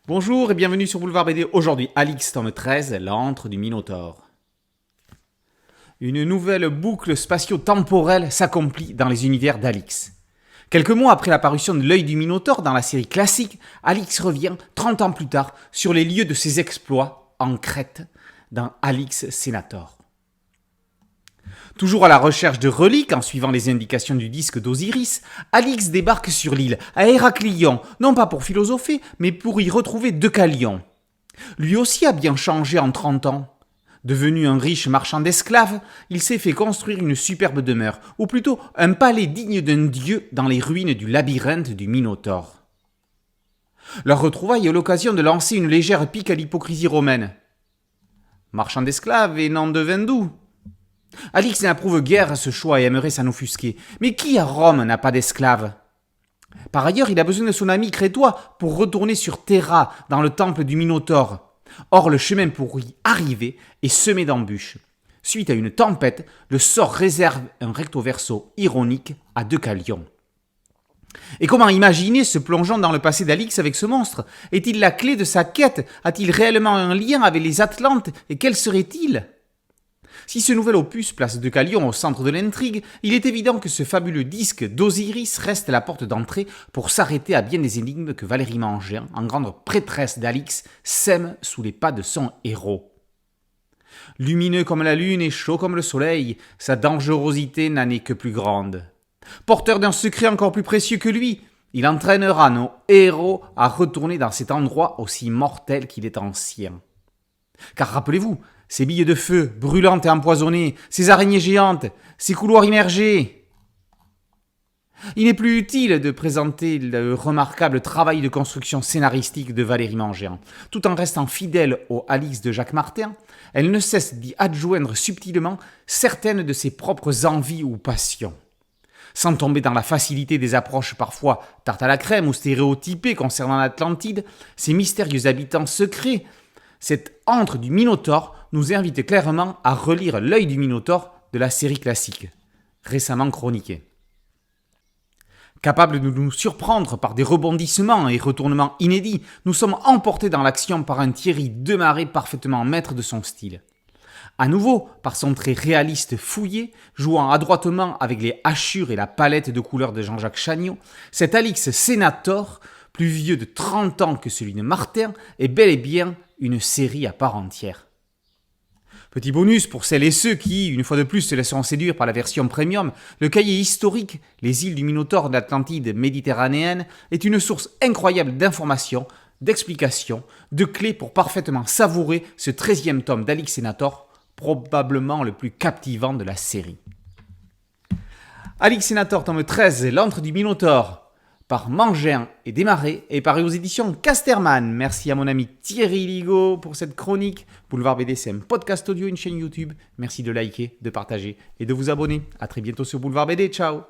Bonjour et bienvenue sur Boulevard BD. Aujourd'hui, Alix, tome 13, l'antre du Minotaure. Une nouvelle boucle spatio-temporelle s'accomplit dans les univers d'Alix. Quelques mois après l'apparition de l'œil du Minotaure dans la série classique, Alix revient 30 ans plus tard sur les lieux de ses exploits en Crète dans Alix Sénator. Toujours à la recherche de reliques en suivant les indications du disque d'Osiris, Alix débarque sur l'île, à Héraclion, non pas pour philosopher, mais pour y retrouver Deucalion. Lui aussi a bien changé en 30 ans. Devenu un riche marchand d'esclaves, il s'est fait construire une superbe demeure, ou plutôt un palais digne d'un dieu dans les ruines du labyrinthe du Minotaure. Leur retrouvaille est l'occasion de lancer une légère pique à l'hypocrisie romaine. Marchand d'esclaves et non de vin doux. Alix n'approuve guère ce choix et aimerait s'en offusquer. Mais qui à Rome n'a pas d'esclaves ? Par ailleurs, il a besoin de son ami crétois pour retourner sur Terra, dans le temple du Minotaure. Or, le chemin pour y arriver est semé d'embûches. Suite à une tempête, le sort réserve un recto verso ironique à Deucalion. Et comment imaginer se plongeant dans le passé d'Alix avec ce monstre ? Est-il la clé de sa quête ? A-t-il réellement un lien avec les Atlantes ? Et quel serait-il ? Si ce nouvel opus place Deucalion au centre de l'intrigue, il est évident que ce fabuleux disque d'Osiris reste la porte d'entrée pour s'arrêter à bien des énigmes que Valérie Mangin, en grande prêtresse d'Alix, sème sous les pas de son héros. Lumineux comme la lune et chaud comme le soleil, sa dangerosité n'en est que plus grande. Porteur d'un secret encore plus précieux que lui, il entraînera nos héros à retourner dans cet endroit aussi mortel qu'il est ancien. Car rappelez-vous, ces billes de feu, brûlantes et empoisonnées, ces araignées géantes, ces couloirs immergés. Il n'est plus utile de présenter le remarquable travail de construction scénaristique de Valérie Mangin. Tout en restant fidèle au Alix de Jacques Martin, elle ne cesse d'y adjoindre subtilement certaines de ses propres envies ou passions. Sans tomber dans la facilité des approches parfois tarte à la crème ou stéréotypées concernant l'Atlantide, ses mystérieux habitants secrets, cet antre du Minotaure nous invite clairement à relire l'œil du Minotaure de la série classique, récemment chroniquée. Capable de nous surprendre par des rebondissements et retournements inédits, nous sommes emportés dans l'action par un Thierry Desmarest parfaitement maître de son style. À nouveau, par son trait réaliste fouillé, jouant adroitement avec les hachures et la palette de couleurs de Jean-Jacques Chagnon, cet Alix Sénator, plus vieux de 30 ans que celui de Martin, est bel et bien une série à part entière. Petit bonus pour celles et ceux qui, une fois de plus, se laisseront séduire par la version premium, le cahier historique Les îles du Minotaure d'Atlantide méditerranéenne est une source incroyable d'informations, d'explications, de clés pour parfaitement savourer ce 13e tome d'Alix Sénator, probablement le plus captivant de la série. Alix Sénator, tome 13, l'antre du Minotaure, par Mangin et Desmarest, et paru aux éditions Casterman. Merci à mon ami Thierry Ligo pour cette chronique. Boulevard BD, c'est un podcast audio, une chaîne YouTube. Merci de liker, de partager et de vous abonner. À très bientôt sur Boulevard BD. Ciao.